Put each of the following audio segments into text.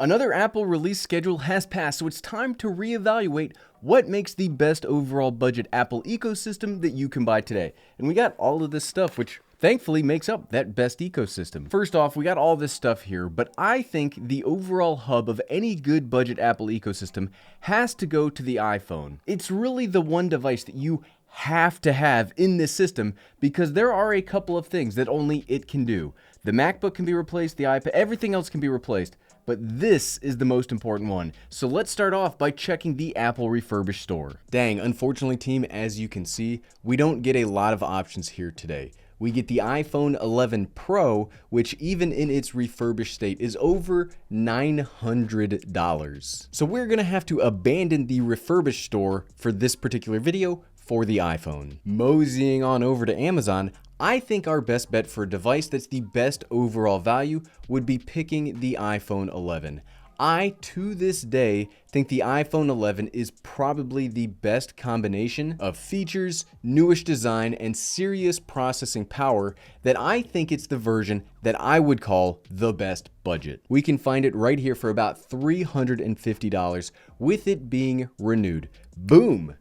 Another Apple release schedule has passed, so it's time to reevaluate what makes the best overall budget Apple ecosystem that you can buy today. And we got all of this stuff, which thankfully makes up that best ecosystem. First off, we got all this stuff here, but I think the overall hub of any good budget Apple ecosystem has to go to the iPhone. It's really the one device that you have to have in this system because there are a couple of things that only it can do. The MacBook can be replaced, the iPad, everything else can be replaced. But this is the most important one. So let's start off by checking the Apple Refurbished store. Dang, unfortunately team, as you can see, we don't get a lot of options here today. We get the iPhone 11 Pro, which even in its refurbished state is over $900. So we're gonna have to abandon the refurbished store for this particular video for the iPhone. Moseying on over to Amazon, I think our best bet for a device that's the best overall value would be picking the iPhone 11. I, to this day, think the iPhone 11 is probably the best combination of features, newish design, and serious processing power that I think it's the version that I would call the best budget. We can find it right here for about $350 with it being renewed. Boom!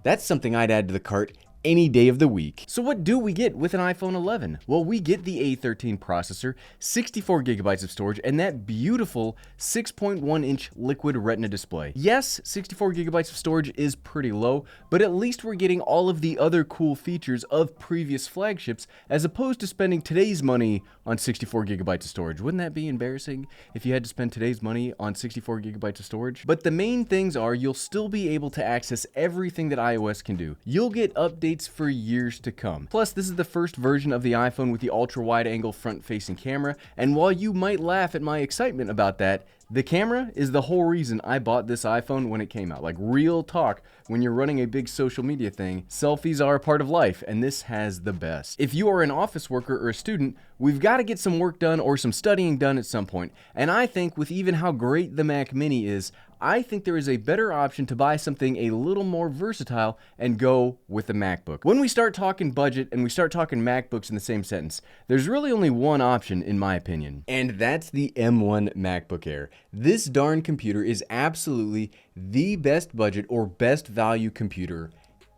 That's something I'd add to the cart any day of the week. So what do we get with an iPhone 11? Well, we get the A13 processor, 64 gigabytes of storage, and that beautiful 6.1-inch liquid retina display. Yes, 64 gigabytes of storage is pretty low, but at least we're getting all of the other cool features of previous flagships as opposed to spending today's money on 64 gigabytes of storage. Wouldn't that be embarrassing if you had to spend today's money on 64 gigabytes of storage? But the main things are you'll still be able to access everything that iOS can do. You'll get updates for years to come. Plus, this is the first version of the iPhone with the ultra-wide-angle front-facing camera, and while you might laugh at my excitement about that, the camera is the whole reason I bought this iPhone when it came out. Like, real talk, when you're running a big social media thing, selfies are a part of life, and this has the best. If you are an office worker or a student, we've got to get some work done or some studying done at some point, and I think with even how great the Mac Mini is, I think there is a better option to buy something a little more versatile and go with the MacBook. When we start talking budget and we start talking MacBooks in the same sentence, there's really only one option in my opinion, and that's the M1 MacBook Air. This darn computer is absolutely the best budget or best value computer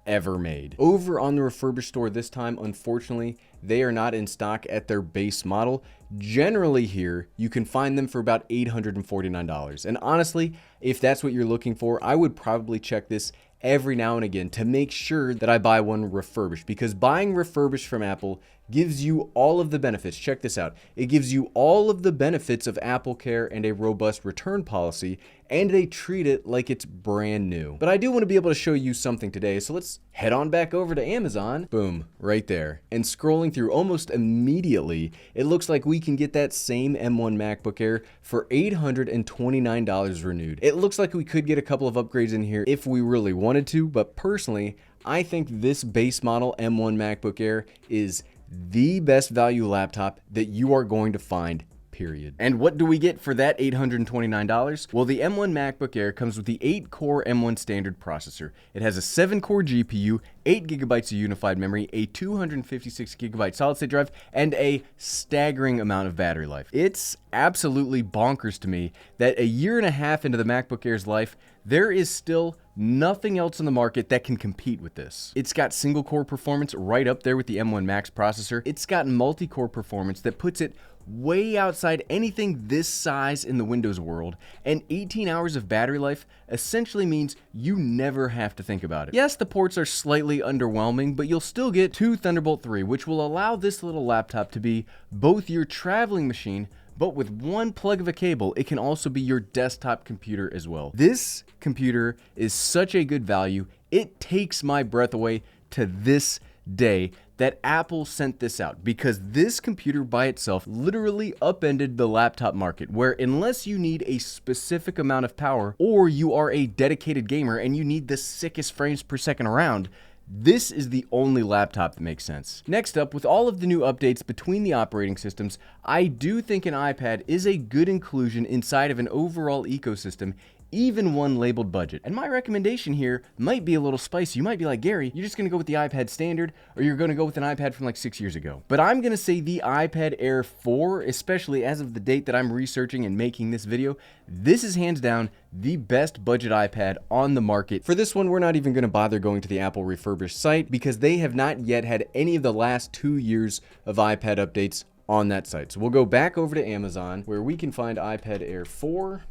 ever made. Over on the refurbished store this time, unfortunately, they are not in stock at their base model. Generally here, you can find them for about $849. And honestly, if that's what you're looking for, I would probably check this every now and again to make sure that I buy one refurbished, because buying refurbished from Apple gives you all of the benefits. Check this out. It gives you all of the benefits of Apple Care and a robust return policy, and they treat it like it's brand new. But I do want to be able to show you something today, so let's head on back over to Amazon. Boom, right there. And scrolling through almost immediately, it looks like we can get that same M1 MacBook Air for $829 renewed. It looks like we could get a couple of upgrades in here if we really wanted to, but personally, I think this base model M1 MacBook Air is the best value laptop that you are going to find, period. And what do we get for that $829? Well, the M1 MacBook Air comes with the 8-core M1 standard processor. It has a 7-core GPU, 8 gigabytes of unified memory, a 256 gigabyte solid state drive, and a staggering amount of battery life. It's absolutely bonkers to me that a year and a half into the MacBook Air's life, there is still nothing else on the market that can compete with this. It's got single core performance right up there with the M1 Max processor. It's got multi-core performance that puts it way outside anything this size in the Windows world, and 18 hours of battery life essentially means you never have to think about it. Yes, the ports are slightly underwhelming, but you'll still get 2 Thunderbolt 3, which will allow this little laptop to be both your traveling machine, but with one plug of a cable, it can also be your desktop computer as well. This computer is such a good value, it takes my breath away to this day that Apple sent this out, because this computer by itself literally upended the laptop market, where unless you need a specific amount of power or you are a dedicated gamer and you need the sickest frames per second around, this is the only laptop that makes sense. Next up, with all of the new updates between the operating systems, I do think an iPad is a good inclusion inside of an overall ecosystem, even one labeled budget. And my recommendation here might be a little spicy. You might be like, Gary, you're just gonna go with the iPad standard, or you're gonna go with an iPad from like 6 years ago. But I'm gonna say the iPad Air 4, especially as of the date that I'm researching and making this video, this is hands down the best budget iPad on the market. For this one, we're not even gonna bother going to the Apple Refurbished site because they have not yet had any of the last 2 years of iPad updates on that site. So we'll go back over to Amazon where we can find iPad Air 4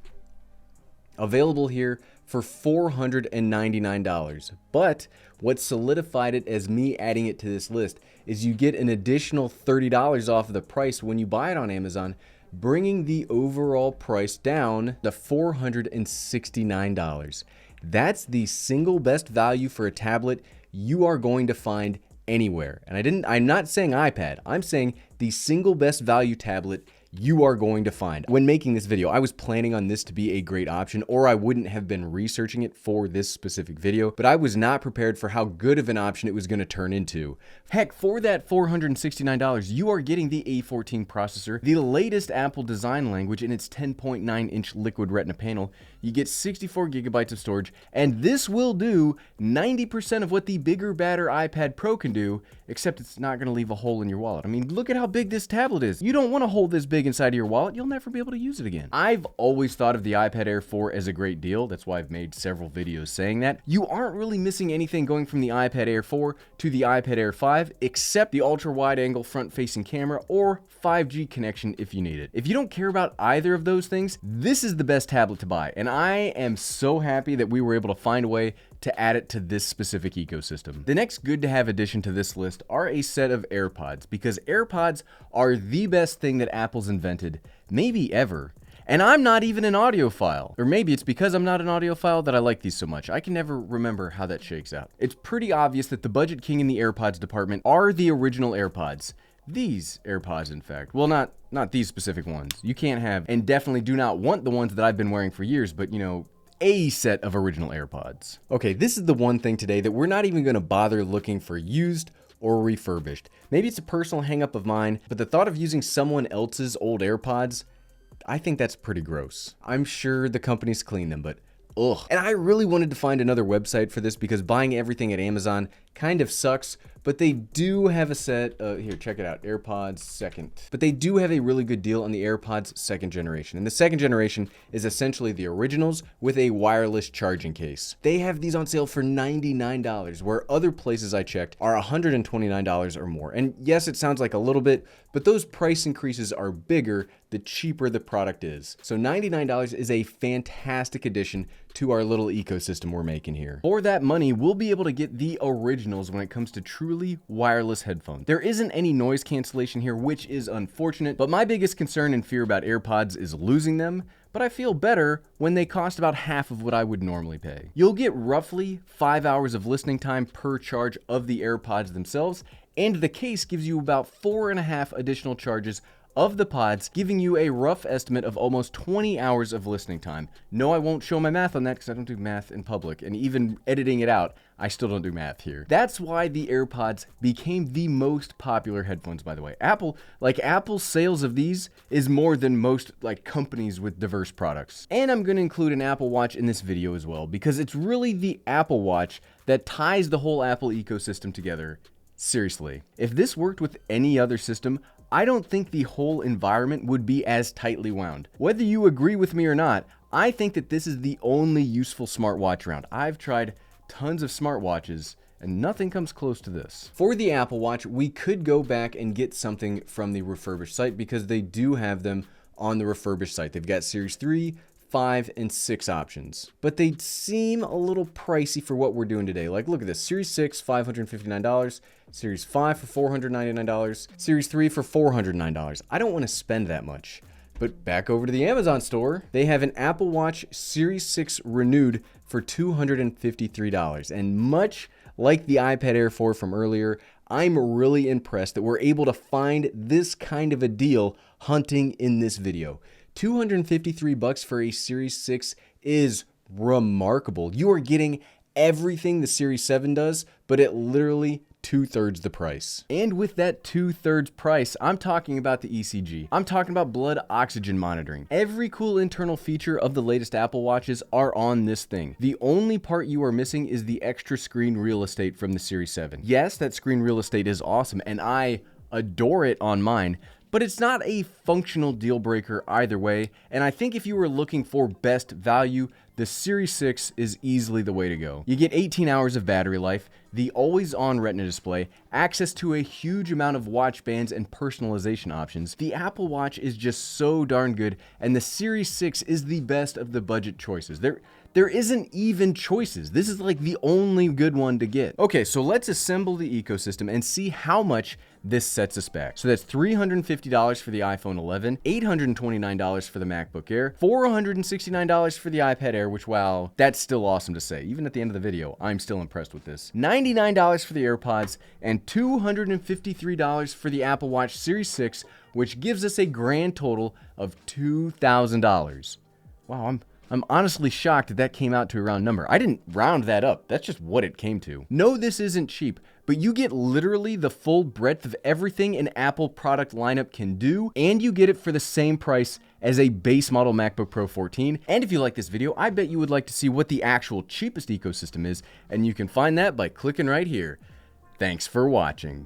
available here for $499. But what solidified it as me adding it to this list is you get an additional $30 off of the price when you buy it on Amazon, bringing the overall price down to $469. That's the single best value for a tablet you are going to find anywhere. And I'm not saying iPad, I'm saying the single best value tablet you are going to find. When making this video, I was planning on this to be a great option, or I wouldn't have been researching it for this specific video, but I was not prepared for how good of an option it was going to turn into. Heck, for that $469, you are getting the A14 processor, the latest Apple design language in its 10.9-inch Liquid Retina panel. You get 64 gigabytes of storage, and this will do 90% of what the bigger, badder iPad Pro can do, except it's not going to leave a hole in your wallet. I mean, look at how big this tablet is. You don't want to hold this big inside of your wallet. You'll never be able to use it again. I've always thought of the iPad Air 4 as a great deal. That's why I've made several videos saying that. You aren't really missing anything going from the iPad Air 4 to the iPad Air 5, except the ultra-wide angle front-facing camera or 5G connection if you need it. If you don't care about either of those things, this is the best tablet to buy, and I am so happy that we were able to find a way to add it to this specific ecosystem. The next good to have addition to this list are a set of AirPods, because AirPods are the best thing that Apple's invented, maybe ever. And I'm not even an audiophile. Or maybe it's because I'm not an audiophile that I like these so much. I can never remember how that shakes out. It's pretty obvious that the budget king in the AirPods department are the original AirPods. These AirPods, in fact. Well, not these specific ones. You can't have, and definitely do not want the ones that I've been wearing for years, but you know, a set of original AirPods. Okay, this is the one thing today that we're not even gonna bother looking for used or refurbished. Maybe it's a personal hang-up of mine, but the thought of using someone else's old AirPods, I think that's pretty gross. I'm sure the companies clean them, but ugh. And I really wanted to find another website for this because buying everything at Amazon kind of sucks, but they do have a set, here, check it out, AirPods second. But they do have a really good deal on the AirPods second generation. And the second generation is essentially the originals with a wireless charging case. They have these on sale for $99, where other places I checked are $129 or more. And yes, it sounds like a little bit, but those price increases are bigger the cheaper the product is. So $99 is a fantastic addition to our little ecosystem we're making here. For that money, we'll be able to get the originals when it comes to truly wireless headphones. There isn't any noise cancellation here, which is unfortunate, but my biggest concern and fear about AirPods is losing them, but I feel better when they cost about half of what I would normally pay. You'll get roughly 5 hours of listening time per charge of the AirPods themselves, and the case gives you about 4.5 additional charges of the pods, giving you a rough estimate of almost 20 hours of listening time. No, I won't show my math on that because I don't do math in public, and even editing it out, I still don't do math here. That's why the AirPods became the most popular headphones, by the way. Apple's sales of these is more than most companies with diverse products. And I'm gonna include an Apple Watch in this video as well, because it's really the Apple Watch that ties the whole Apple ecosystem together. Seriously, if this worked with any other system, I don't think the whole environment would be as tightly wound. Whether you agree with me or not, I think that this is the only useful smartwatch around. I've tried tons of smartwatches and nothing comes close to this. For the Apple Watch, we could go back and get something from the Refurbished site because they do have them on the Refurbished site. They've got Series 3, 5, and 6 options, but they seem a little pricey for what we're doing today. Like, look at this, Series 6, $559, Series 5 for $499, Series 3 for $409. I don't want to spend that much. But back over to the Amazon store, they have an Apple Watch Series 6 renewed for $253. And much like the iPad Air 4 from earlier, I'm really impressed that we're able to find this kind of a deal hunting in this video. $253 for a Series 6 is remarkable. You are getting everything the Series 7 does, but at literally 2/3 the price. And with that 2/3 price, I'm talking about the ECG. I'm talking about blood oxygen monitoring. Every cool internal feature of the latest Apple Watches are on this thing. The only part you are missing is the extra screen real estate from the Series 7. Yes, that screen real estate is awesome, and I adore it on mine, but it's not a functional deal breaker either way, and I think if you were looking for best value, the Series 6 is easily the way to go. You get 18 hours of battery life, the always-on Retina display, access to a huge amount of watch bands and personalization options. The Apple Watch is just so darn good, and the Series 6 is the best of the budget choices. There isn't even choices. This is like the only good one to get. Okay, so let's assemble the ecosystem and see how much this sets us back. So that's $350 for the iPhone 11, $829 for the MacBook Air, $469 for the iPad Air, which, wow, that's still awesome to say. Even at the end of the video, I'm still impressed with this. $99 for the AirPods, and $253 for the Apple Watch Series 6, which gives us a grand total of $2,000. Wow, I'm honestly shocked that that came out to a round number. I didn't round that up. That's just what it came to. No, this isn't cheap, but you get literally the full breadth of everything an Apple product lineup can do, and you get it for the same price as a base model MacBook Pro 14. And if you like this video, I bet you would like to see what the actual cheapest ecosystem is, and you can find that by clicking right here. Thanks for watching.